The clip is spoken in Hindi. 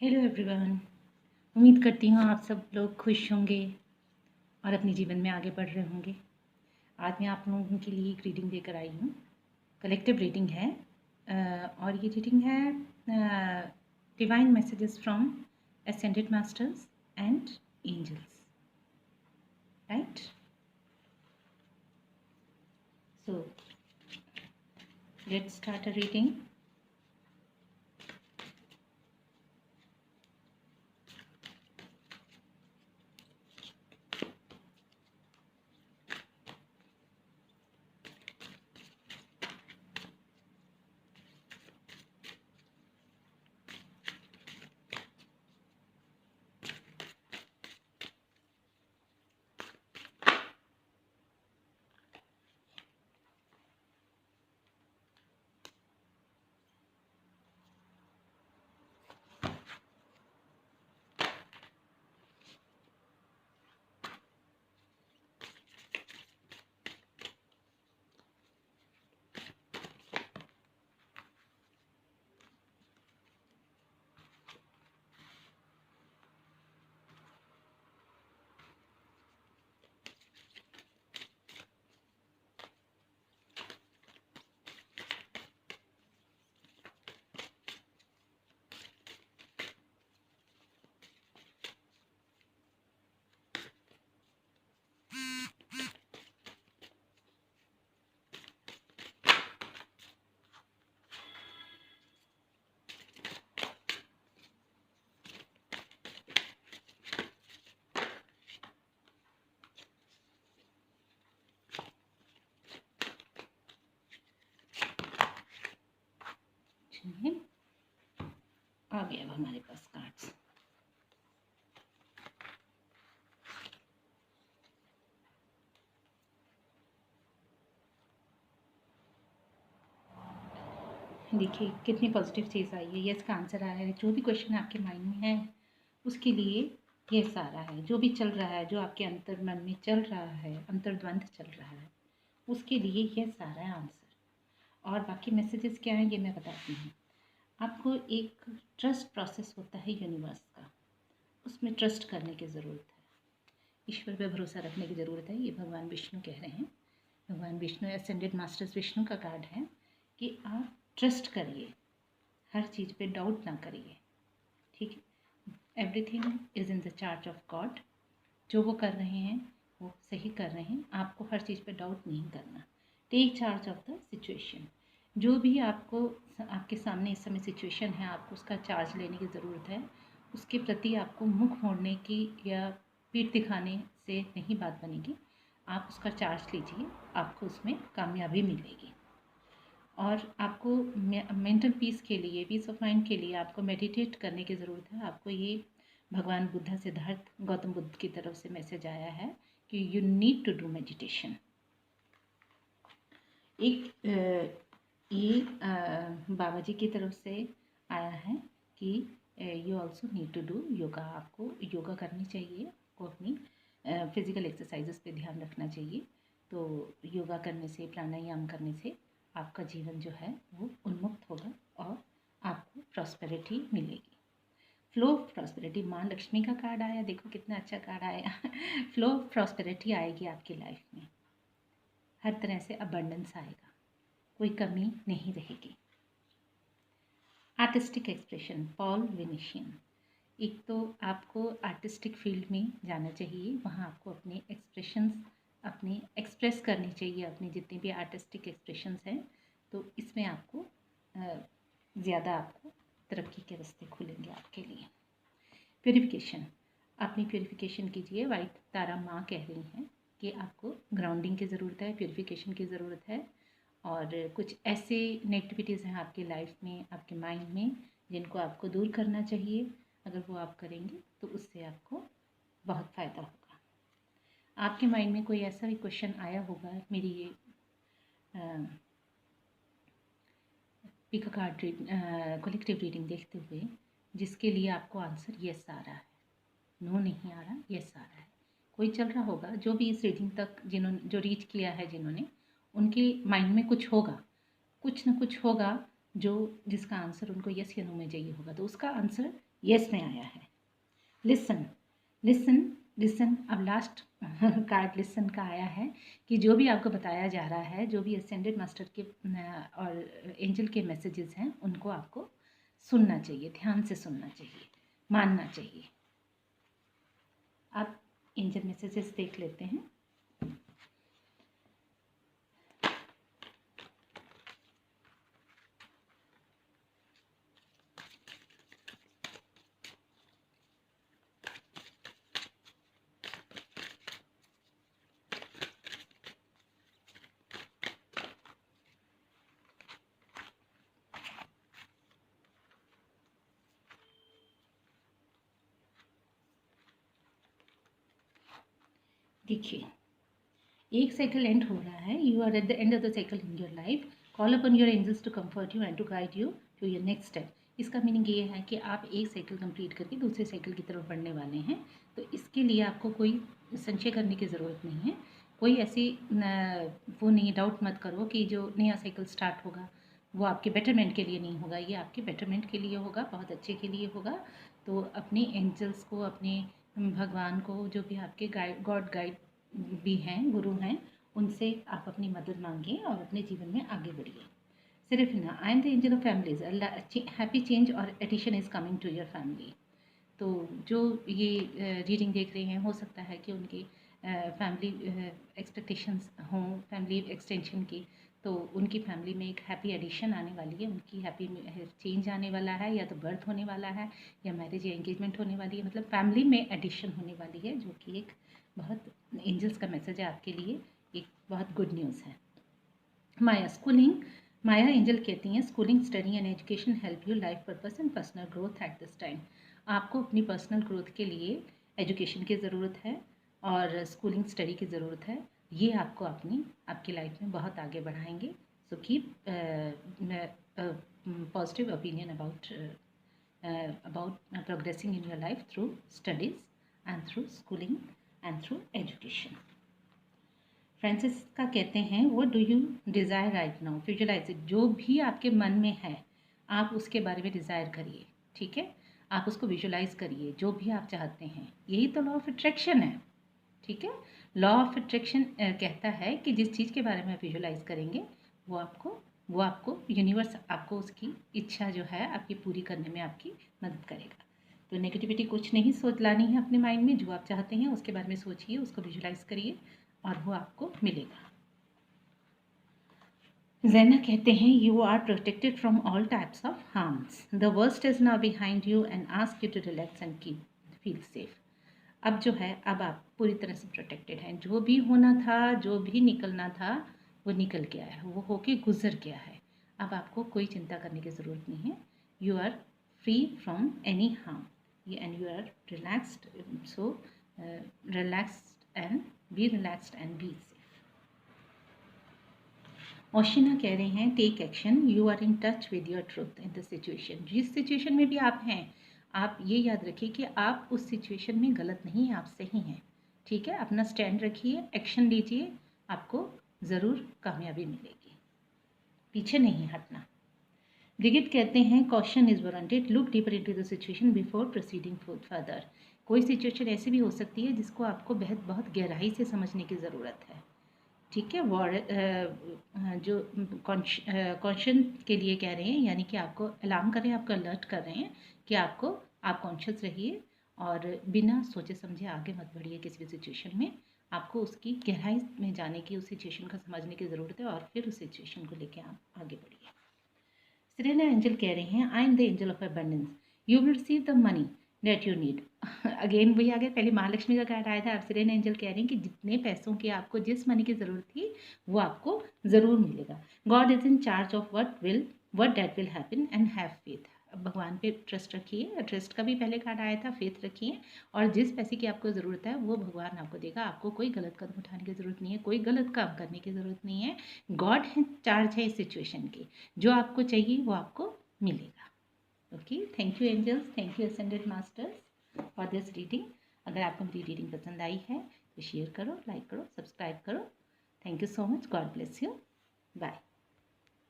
Hello everyone. उम्मीद करती हूँ आप सब लोग खुश होंगे और अपने जीवन में आगे बढ़ रहे होंगे। आज मैं आप लोगों के लिए एक रीडिंग लेकर आई हूँ। कलेक्टिव रीडिंग है और ये रीडिंग है divine messages from ascended masters and angels, right? So let's start a reading. आ गया अब हमारे पास कार्ड्स। देखिए कितनी पॉजिटिव चीज़ आई है। यस का आंसर आया है। जो भी क्वेश्चन आपके माइंड में है उसके लिए यस आ रहा है। जो भी चल रहा है, जो आपके अंतर मन में चल रहा है, अंतर्द्वंद चल रहा है, उसके लिए यस आ रहा है आंसर। और बाकी मैसेजेस क्या हैं ये मैं बताती हूँ आपको। एक ट्रस्ट प्रोसेस होता है यूनिवर्स का, उसमें ट्रस्ट करने की ज़रूरत है। ईश्वर पे भरोसा रखने की ज़रूरत है। ये भगवान विष्णु कह रहे हैं। भगवान विष्णु असेंडेड मास्टर्स विष्णु का कार्ड है कि आप ट्रस्ट करिए, हर चीज़ पे डाउट ना करिए, ठीक है? Everything is in the charge of God. जो वो कर रहे हैं वो सही कर रहे हैं। आपको हर चीज़ पे डाउट नहीं करना। Take charge of the situation. जो भी आपको आपके सामने इस समय सिचुएशन है, आपको उसका चार्ज लेने की ज़रूरत है। उसके प्रति आपको मुख मोड़ने की या पीठ दिखाने से नहीं बात बनेगी। आप उसका चार्ज लीजिए, आपको उसमें कामयाबी मिलेगी। और आपको मेंटल पीस के लिए, पीस ऑफ माइंड के लिए आपको मेडिटेट करने की ज़रूरत है। आपको ये भगवान बुद्धा सिद्धार्थ गौतम बुद्ध की तरफ से मैसेज आया है कि you need to do meditation. एक ये बाबा जी की तरफ से आया है कि you also need to do yoga. आपको योगा करनी चाहिए, आपको अपनी फिज़िकल एक्सरसाइजेस पे ध्यान रखना चाहिए। तो योगा करने से, प्राणायाम करने से आपका जीवन जो है वो उन्मुक्त होगा और आपको प्रॉस्पेरिटी मिलेगी। फ्लो ऑफ प्रॉस्पेरिटी, माँ लक्ष्मी का कार्ड आया। देखो कितना अच्छा कार्ड आया। फ्लो ऑफ प्रॉस्पेरिटी आएगी आपकी लाइफ में। हर तरह से अबंडेंस आएगा, कोई कमी नहीं रहेगी। Artistic expression, Paul Venetian. एक तो आपको आर्टिस्टिक फील्ड में जाना चाहिए, वहाँ आपको अपने एक्सप्रेशंस अपने एक्सप्रेस करनी चाहिए, अपने जितने भी आर्टिस्टिक एक्सप्रेशंस हैं। तो इसमें आपको ज़्यादा आपको तरक्की के रास्ते खुलेंगे आपके लिए। प्योरिफिकेशन, अपनी प्योरिफिकेशन कीजिए। वाइट तारा माँ कह रही हैं कि आपको ग्राउंडिंग की ज़रूरत है, प्योरिफिकेशन की ज़रूरत है। और कुछ ऐसे नेगेटिविटीज़ हैं आपकी लाइफ में, आपके माइंड में, जिनको आपको दूर करना चाहिए। अगर वो आप करेंगे तो उससे आपको बहुत फ़ायदा होगा। आपके माइंड में कोई ऐसा भी क्वेश्चन आया होगा मेरी ये पिक कार्ड कलेक्टिव रीडिंग देखते हुए, जिसके लिए आपको आंसर येस आ रहा है, नो नहीं आ रहा, येस आ रहा है। कोई चल रहा होगा जो भी इस रीडिंग तक जिन्होंने जो रीच किया है, जिन्होंने, उनके माइंड में कुछ होगा, कुछ ना कुछ होगा जो जिसका आंसर उनको यस या नो में चाहिए होगा। तो उसका आंसर यस में आया है। लिसन लिसन लिसन, अब लास्ट कार्ड लिसन का आया है कि जो भी आपको बताया जा रहा है, जो भी असेंडेड मास्टर के और एंजल के मैसेजेस हैं, उनको आपको सुनना चाहिए, ध्यान से सुनना चाहिए, मानना चाहिए। आप एंजल मैसेजेस देख लेते हैं। देखिए, एक साइकिल एंड हो रहा है, you are at the end of the cycle in your life, call upon your angels to comfort you and to guide you to your next step. इसका मीनिंग ये है कि आप एक साइकिल कंप्लीट करके दूसरे साइकिल की तरफ बढ़ने वाले हैं, तो इसके लिए आपको कोई संशय करने की ज़रूरत नहीं है, कोई ऐसी वो नहीं, डाउट मत करो कि जो नया साइकिल स्टार्ट होगा वो आपके बेटरमेंट के लिए नहीं होगा, ये आपके बेटरमेंट के लिए होगा, बहुत अच्छे के लिए होगा। तो अपने एंजल्स को, अपने भगवान को, जो भी आपके गॉड गाइड भी हैं, गुरु हैं, उनसे आप अपनी मदद मांगिए और अपने जीवन में आगे बढ़िए। सिर्फ ना, I am the angel of families, happy change और addition is coming to your family. तो जो ये रीडिंग देख रहे हैं, हो सकता है कि उनकी फैमिली एक्सपेक्टेशंस हों, फैमिली एक्सटेंशन की, तो उनकी फैमिली में एक हैप्पी एडिशन आने वाली है, उनकी हैप्पी चेंज आने वाला है, या तो बर्थ होने वाला है, या मैरिज या एंगेजमेंट होने वाली है, मतलब फैमिली में एडिशन होने वाली है, जो कि एक बहुत एंजल्स का मैसेज है आपके लिए, एक बहुत गुड न्यूज़ है। माया स्कूलिंग, माया एंजल कहती हैं, schooling, study and education help you life purpose and personal growth at this time. आपको अपनी पर्सनल ग्रोथ के लिए एजुकेशन की ज़रूरत है और स्कूलिंग स्टडी की ज़रूरत है, ये आपको आपकी लाइफ में बहुत आगे बढ़ाएंगे। So keep positive opinion about progressing in your life through studies and through schooling and through education. Francis का कहते हैं, what do you desire right now, visualise it. जो भी आपके मन में है आप उसके बारे में डिज़ायर करिए, ठीक है, आप उसको विजुअलाइज करिए, जो भी आप चाहते हैं। यही तो लॉ ऑफ अट्रैक्शन है, ठीक है। लॉ ऑफ अट्रैक्शन कहता है कि जिस चीज़ के बारे में आप विजुअलाइज करेंगे वो आपको यूनिवर्स आपको उसकी इच्छा जो है आपकी पूरी करने में आपकी मदद करेगा। तो नेगेटिविटी कुछ नहीं सोच लानी है अपने माइंड में, जो आप चाहते हैं उसके बारे में सोचिए, उसको विजुअलाइज करिए और वो आपको मिलेगा। ज़ैना कहते हैं, you are protected from all types of harms, the worst is now behind you and ask you to relax and feel safe. अब जो है, अब आप पूरी तरह से प्रोटेक्टेड हैं, जो भी होना था, जो भी निकलना था वो निकल गया है, वो होके गुजर गया है। अब आपको कोई चिंता करने की ज़रूरत नहीं है, you are free from any harm and you are relaxed, so relaxed and be relaxed and be safe. ओशिना कह रहे हैं, take action, you are in touch with your truth in the situation. जिस सिचुएशन में भी आप हैं, आप ये याद रखिए कि आप उस सिचुएशन में गलत नहीं हैं, आप सही हैं, ठीक है। अपना स्टैंड रखिए, एक्शन लीजिए, आपको ज़रूर कामयाबी मिलेगी, पीछे नहीं हटना। ब्रिगिट कहते हैं, caution is warranted, look deeper into the situation before proceeding further. कोई सिचुएशन ऐसी भी हो सकती है जिसको आपको बहुत गहराई से समझने की ज़रूरत है, ठीक है। जो कॉन्शियन के लिए कह रहे हैं, यानी कि आपको अलार्म कर रहे हैं, आपको अलर्ट कर रहे हैं कि आप कॉन्शियस रहिए और बिना सोचे समझे आगे मत बढ़िए किसी भी सिचुएशन में। आपको उसकी गहराई में जाने की, उस सिचुएशन को समझने की ज़रूरत है और फिर उस सिचुएशन को लेकर आप आगे बढ़िए। सेरेना एंजल कह रहे हैं, आई am the angel of abundance, you will receive the money that you need. Again वही आ गया, पहले महालक्ष्मी का कार्ड आया था, अब सेरेना एंजल कह रहे हैं कि जितने पैसों की आपको, जिस मनी की ज़रूरत थी वो आपको ज़रूर मिलेगा। God is in charge of what that will happen and have faith. अब भगवान पे ट्रस्ट रखिए, ट्रस्ट का भी पहले कार्ड आया था, फेथ रखिए, और जिस पैसे की आपको ज़रूरत है वो भगवान आपको देगा। आपको कोई गलत कदम उठाने की ज़रूरत नहीं है, कोई गलत काम करने की ज़रूरत नहीं है। गॉड है चार्ज है इस सिचुएशन की, जो आपको चाहिए वो आपको मिलेगा। Okay, thank you angels, thank you ascended masters for this reading. अगर आपको मेरी रीडिंग पसंद आई है तो शेयर करो, लाइक करो, सब्सक्राइब करो। Thank you so much, God bless you, bye.